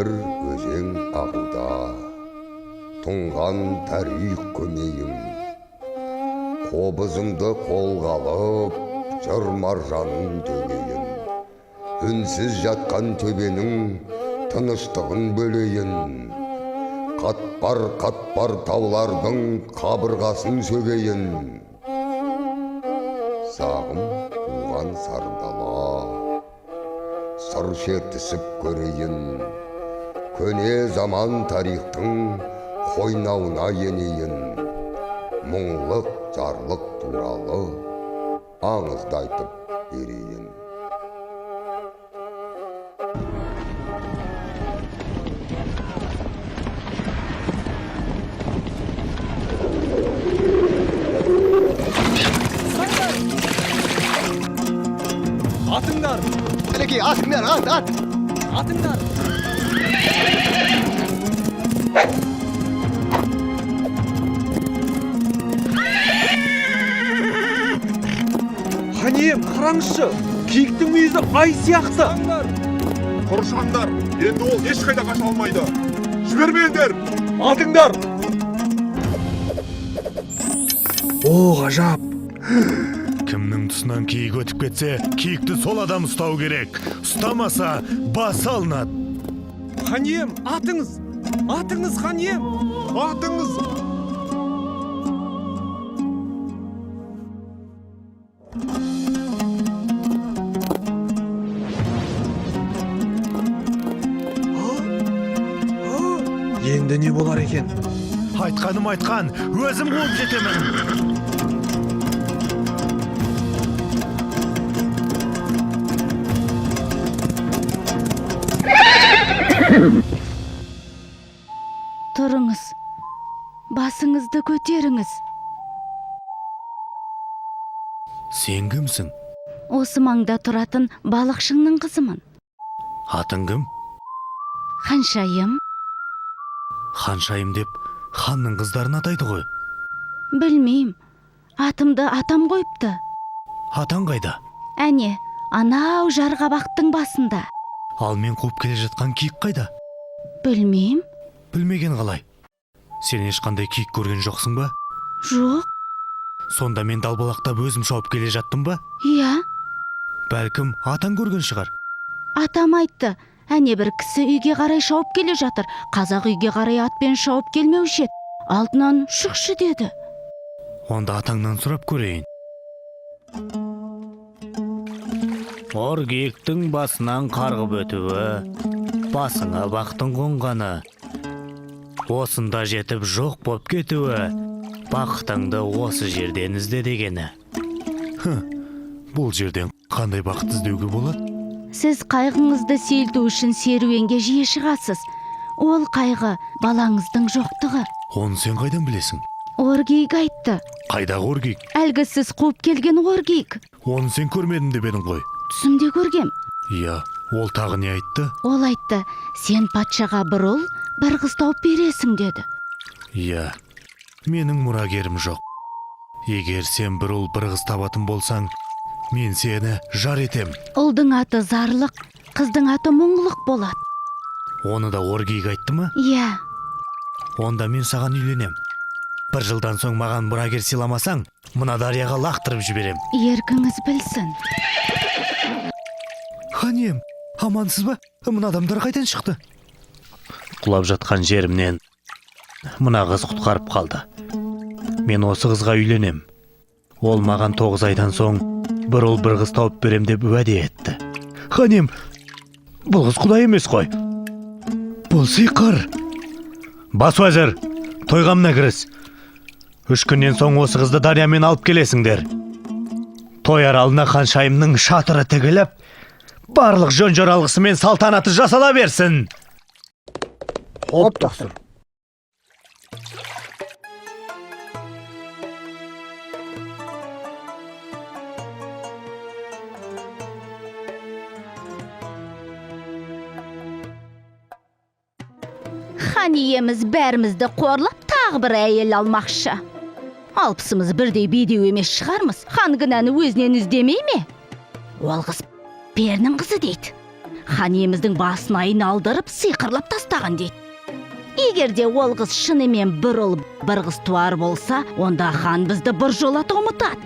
бір өзен ағуда, тұнған тарих көмейім. Қобызымды қолға алып, жыр маржанын төгейін. Үнсіз жатқан төбенің тыныштығын бөлейін. Қатпар таулардың қабырғасын сөгейін. Сағым туған сардала, сыр шертісіп көрейін. Көне заман тарихтың қойнауына енейін. Мұңлық, жарлық туралы аңызды айтып берейін. Atыңдар! Әлекей, атыңдар, ат! Atыңдар! Ханем, қараңызшы! Киіктің мүйізі ай сияқты! Құрышаңдар, енді ол ешқайда қаша алмайды. Жібермеңдер! Атыңдар! О, ғажап! Кімнің тұсынан киік өтіп кетсе, киікті сол адам ұстау керек. Ұстамаса, басы алынады. Ханем, атыңыз! Атыңыз, ханем! Атыңыз! Енді не болар екен? Айтқаным айтқан, өзім қуып жетемін. Тұрыңыз, басыңызды көтеріңіз. Сен кімсің? Осы маңда тұратын балықшыңның қызымын. Атың кім? Ханшайым. Ханшайым деп ханның қыздарын атайды ғой. Білмейм, атымды атам қойыпты. Атаң қайда? Әне, анау жарғабақтың басында. Ал мен қуып келе жатқан киік қайда? Білмейм. Білмеген қалай? Сен ешқандай киік көрген жоқсың ба? Жоқ. Сонда мен далбалақтап өзім шауып келе жаттым ба? Иә. Бәлкім атаң көрген шығар. Атам айтты, әне бір кісі үйге қарай шауып келе жатыр. Қазақ үйге қарай атпен шауып келмеуші еді. Алдынан шықшы деді. Онда атаңнан сұрап көрейін. Ор киіктің басынан қарғып өтуі, басыңа бақтың қонғаны, осында жетіп жоқ боп кетуі, бақытыңды осы жерден ізде дегені. Бұл жерден қандай бақыт іздеуге болады? Сіз қайғыңызды сейілту үшін серуенге жиі шығасыз. Ол қайғы балаңыздың жоқтығы. Оны сен қайдан білесің? Оргейк айтты. Қайдағы оргейк? Әлгі сіз қуып келген оргейк. Оны сен көрмедім деп едің ғой. Түсімде көргем. Иә, ол тағы не айтты? Ол айтты, сен патшаға бір ұл, бір қыз тауып бересің деді. Иә, менің мұрагерім жоқ. Егер сен бір ұл, бір қыз табатын болсаң, мен сені жар етем. Ұлдың аты зарлық, қыздың аты мұңлық болады. Оны да оргейк айтты ма? Иә. Онда мен саған үйленем. Бір жылдан соң маған мұрагер сыйламасаң, мына дарияға лақтырып жіберем. Еркіңіз білсін. Ханем, амансыз ба? Мына адамдар қайдан шықты? Құлап жатқан жерімнен мына қыз құтқарып қалды. Мен осы қызға үйленем. Ол маған 9 айдан соң бір ұл бір қыз тауып берем деп уәде етті. Ханем, бұл қыз құдай емес қой. Бұл сиқыр. Бас уәзір, тойғамна кіріс. 3 күннен соң осы қызды дариямен алып келесіңдер. Той аралына ханшайымның шатыры тігіліп, барлық жөн жоралғысы мен салтанаты жасала берсін. Хоп, тақсыр. Хан иеміз бәрімізді қорлап, тағы бір әйел алмақшы. Алпысымыз бірдей бедеу емес шығармыз. Хан кінәні өзінен іздемей ме? Ол қыз перінің қызы дейді. хан иеміздің басын айналдырып сиқырлап тастаған дейді. Егерде ол қыз шынымен бір ұл бір қыз туар болса, онда хан бізді біржолата ұмытады.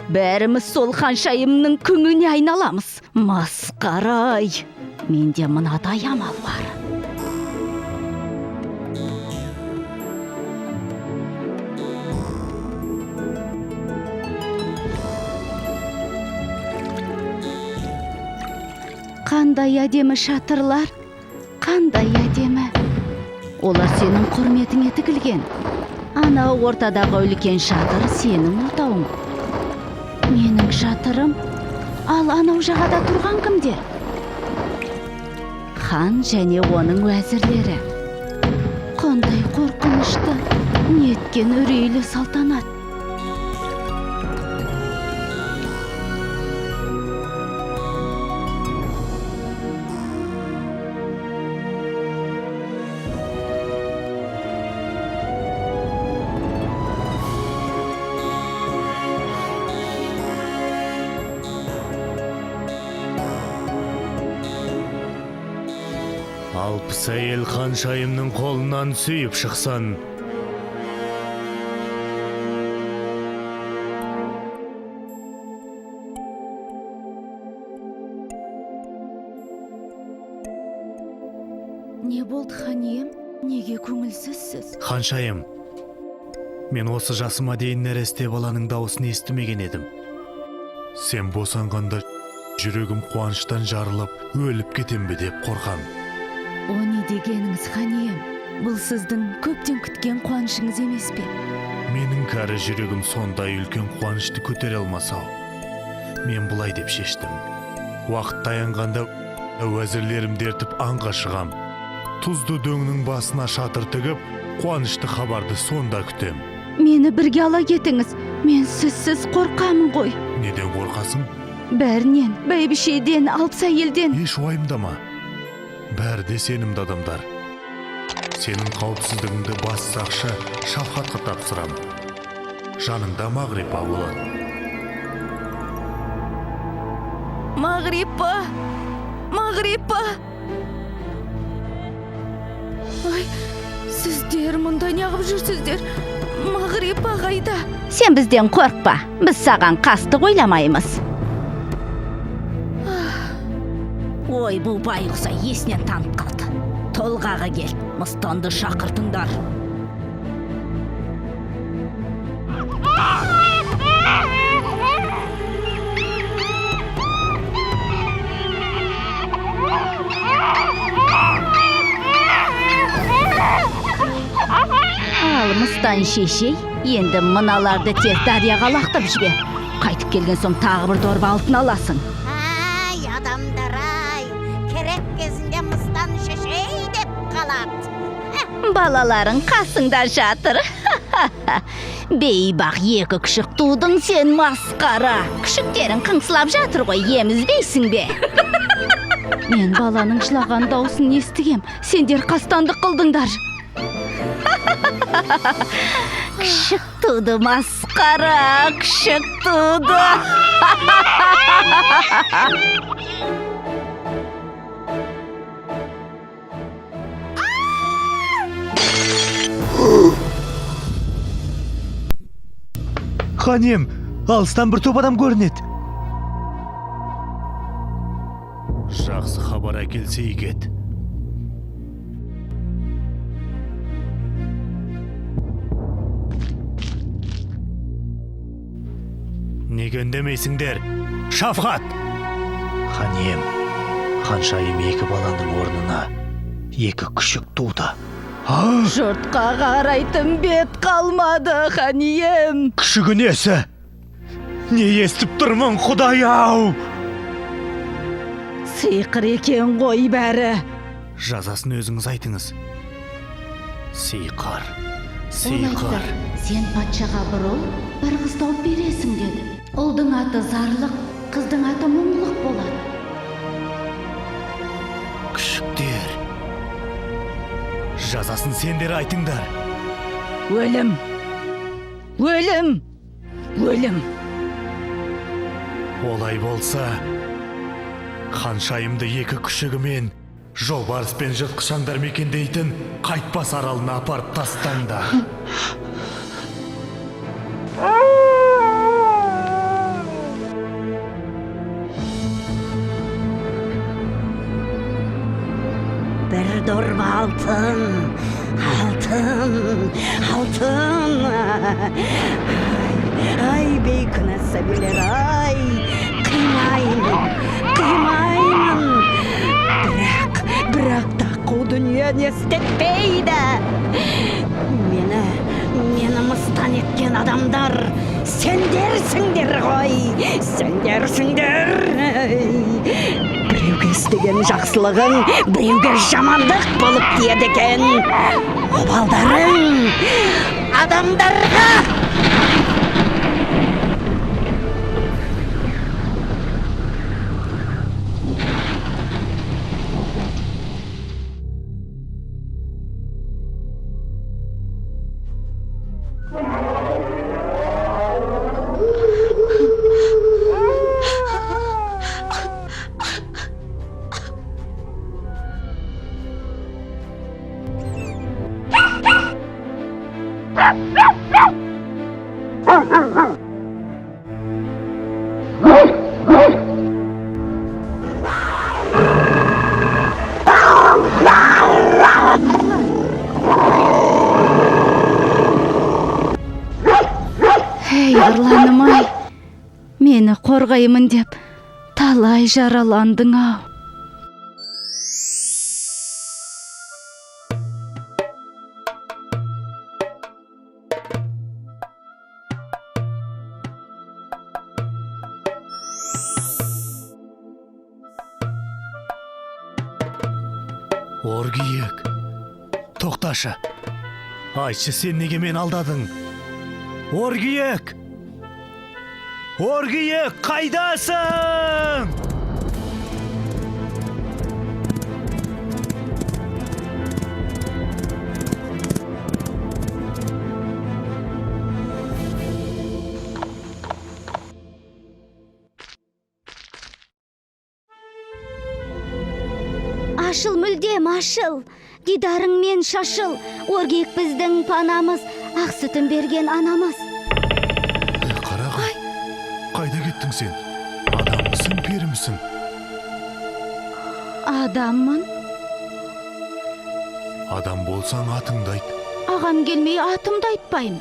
Бәріміз сол ханшайымның күңіне айналамыз. Масқара-ай! Менде мынадай амал бар. Қандай әдемі шатырлар, қандай әдемі. Олар сенің құрметіңе тігілген. Анау ортадағы үлкен шатыр сенің отауың. Менің шатырым, ал анау жағада тұрған кімдер? Хан және оның уәзірлері. Қандай қорқынышты, неткен үрейлі салтанат. Алпыс әйел ханшайымның қолынан сүйіп шықсан. Не болды, хан ием? Неге көңілсізсіз? Ханшайым, мен осы жасыма дейін нәресте баланың дауысын естімеген едім. Сен босанғанда жүрегім қуаныштан жарылып, өліп кетем бе деп қорқам. О не дегеніңіз, хан ием? Бұл сіздің көптен күткен қуанышыңыз емес пе? Менің кәрі жүрегім сондай үлкен қуанышты көтере алмасау. Мен бұлай деп шештім. Уақыт таянғанда уәзірлерімді ертіп аңға шығам. Тұзды дөңнің басына шатыр тігіп, қуанышты хабарды сонда күтем. Мені бірге ала кетіңіз. Мен сізсіз қорқамын ғой. Неден қорқасың? Бәрінен, бәйбішеден, алпыс әйелден. Еш уайымдама. Бәрі де сенімді адамдар. Сенің қауіпсіздігіңді бас сақшы Шафқатқа тапсырам. Жаныңда Мағрипа болады. Мағрипа! Мағрипа! Ой, сіздер мұнда неғып жүрсіздер? Мағрипа қайда? Сен бізден қорқпа. Біз саған қастық ойламаймыз. Ой, бұл байғұса есінен танып қалды. Толғаға кел, Мыстанды шақыртыңдар. Ал Мыстан шешей, енді мыналарды тез дарияға лақтырып жібер. Қайтып келген соң тағы бір дорба алтын аласың. Ай, адамдар-ай, керек кезінде Мыстан шешей деп қалады. Балаларың қасыңда жатыр. Бейбақ екі күшік тудың, сен масқара. Күшіктерің қыңсылап жатыр ғой, емізбейсің бе? Мен баланың жылаған даусын естігем, сендер қастандық қылдыңдар. Күшік туды, масқара, күшік туды. Ханем, алыстан бір топ адам көрінеді. Жақсы хабар әкелсе егет. Неге үндемейсіңдер? Шафқат! Ханем, ханшайым екі баланың орнына екі күшік туды. Жұртқа қарайтын бет қалмады, ханием. Күшігі несі? Не естіп тұрмын, Құдай-ау? Сиқыр екен ғой бәрі. Жазасын өзіңіз айтыңыз. Сиқыр. Олайтыр, сен патшаға бір ұл, бір қыз тауып бересің деді. Ұлдың аты зарлық, қыздың аты мұңлық болады. Күшіктер. Жазасын сендер айтыңдар. Өлім. Өлім. Өлім. Олай болса, Ханшайымды екі күшігімен жолбарыс пен жыртқышаңдар мекендейтін қайтпас аралына апарып тастаңдар. Bir dorba altın, altın, altın. Ay beykına sabiler ay, kıymayın, kıymayın. Bırak da bu dünya ne istetmeydi. Meni mıstan etken adamlar sendersіңдер ғой, sendersіңдер. Біреуге істеген жақсылығың біреуге жамандық болып тиеді екен. Обалдарың адамдарға. Ей, Арланым-ай, мені қорғаймын деп талай жараландың ау. Оргиек, тоқташы. Айтшы, сен неге мен алдадың? Оргиек! Оргиек, қайдасың? Ашыл мүлдем, ашыл. Дидарыңмен шашыл. Оргиек біздің панамыз, ақ сүтін берген анамыз. Қарағай, қайда кеттің сен? Адаммысың, перімісің? Адаммын. Адам болсаң атыңды айт. Ағам келмей атымды айтпайым.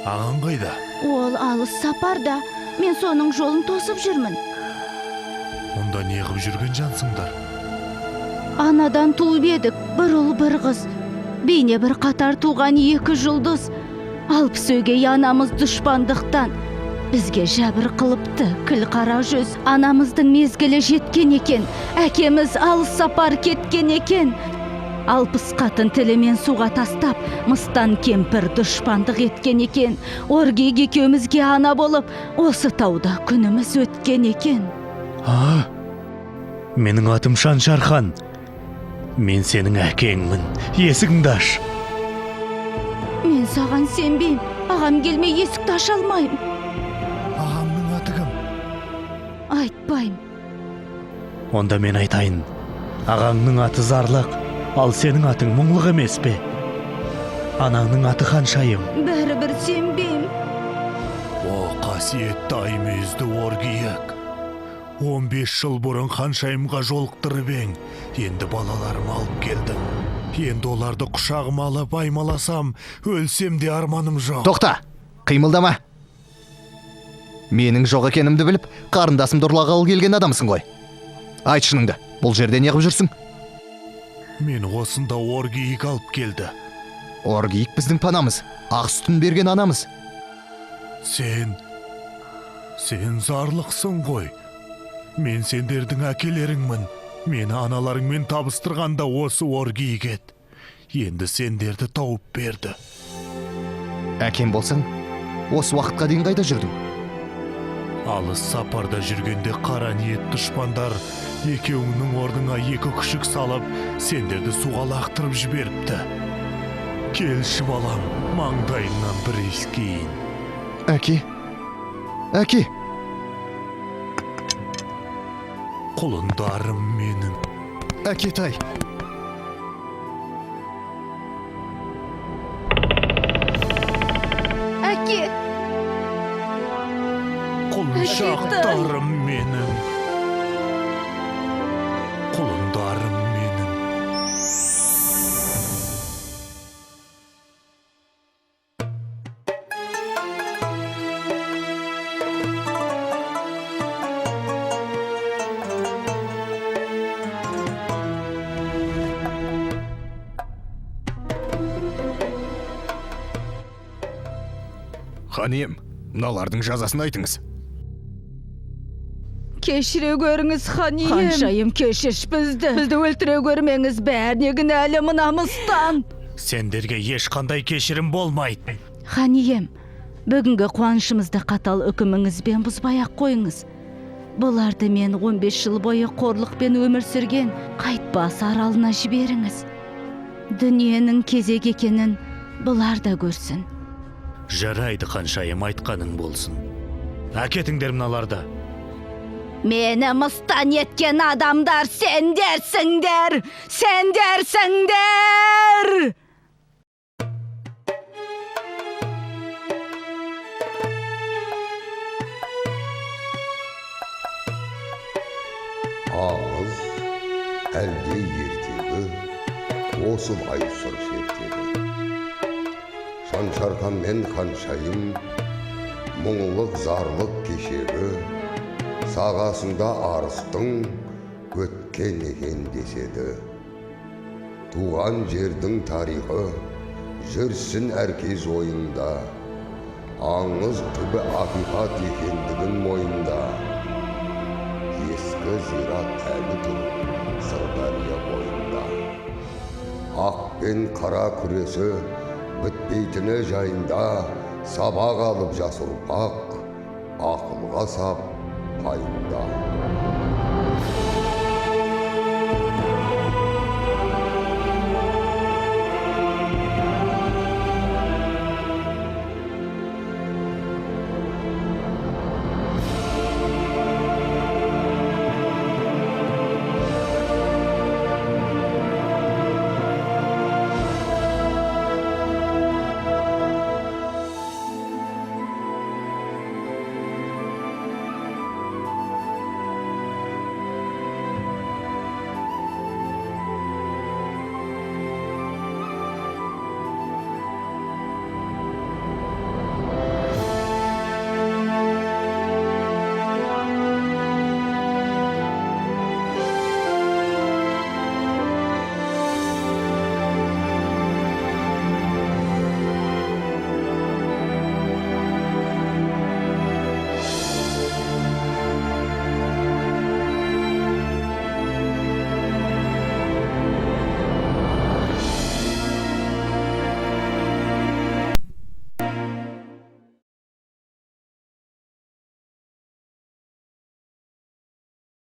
Ағаң қайда? Ол алыс сапарда. Мен соның жолын тосып жүрмін. Онда не қып жүрген жансыңдар? Анадан туып едік, бір ұл бір қыз. Бейне бір қатар туған екі жұлдыз. Алпыс өгей анамыз дұшпандықтан бізге жәбір қылыпты. Кіл қара жүз анамыздың мезгілі жеткен екен. Әкеміз алыс сапар кеткен екен. Алпыс қатын тілімен суға тастап, мыстан кемпір дұшпандық еткен екен. Оргиек екеумізге ана болып, осы тауда күніміз өткен екен. Менің атым Шаншархан. Мен сенің әкеңмін. Есігіңді аш. Мен саған сенбейм. Ағам келмей есікті аша алмайым. Ағамның аты кім? Айтпайым. Онда мен айтайын. Ағаңның аты Зарлық, ал сенің атың мұңлық емес пе? Анаңның аты Ханшайым. Бәрібір сенбейм. О, қасиетті аймезді Оргиек. 15 жыл бұрын Ханшайымға жолықтырып ең. Енді балаларым алып келдім. Енді оларды құшағыма алып аймаласам, өлсем де арманым жоқ. Тоқта, қимылдама. Менің жоқ екенімді біліп, қарындасымды ұрлағалы келген адамсың ғой. Айт шыныңды, бұл жерде не қып жүрсің? Мен осында Оргиек алып келді. Оргиек біздің панамыз, ақ сүтін берген анамыз. Сен Зарлықсың ғой. Мен сендердің әкелеріңмін. Мені аналарыңмен табыстырғанда осы Оргиек еді. Енді сендерді тауып берді. Әкем болсаң, осы уақытқа дейін қайда жүрдің? Алыс сапарда жүргенде қара ниет дұшпандар екеуіңнің орныңа екі күшік салып, сендерді суға лақтырып жіберіпті. Келші балам, маңдайыңнан бір иіскейін. Әке. Құлындарым менің. Әкетай. Әке, Құлыншақтарым менің. Құлындарым менің. Хан ием, мыналардың жазасын айтыңыз. кешіре көріңіз, хан ием. Ханшайым, кешірш бізді. Бізді өлтіре көрмеңіз, бәріне кінәлі мынамыздан. Сендерге ешқандай кешірім болмайды. Хан ием, бүгінгі қуанышымызды қатал үкіміңізбен бұзбай-ақ қойыңыз. Бұларды мен 15 жыл бойы қорлықпен өмір сүрген қайтпас аралына жіберіңіз. Дүниенің кезек екенін бұлар да көрсін. Жарайды, ханшайым, айтқаның болсын. Әкетіңдер мыналарды. Мені мыстан еткен адамдар сендерсіңдер! Сендерсіңдер! Аңыз әлде ертегі осылай сұр шертеді. Шаншархан мен ханшайым мұңлық зарлық кешегі сағасында арыстың өткен екен деседі. Туған жердің тарихы жүрсін әркез ойында, аңыз түбі ақиқат екендігін мойында. Ескі зират әлі тұр Сырдария бойында. Ақ пен қара күресі бітпейтіні жайында, сабақ алып жас ұрпақ ақылға сап пайында.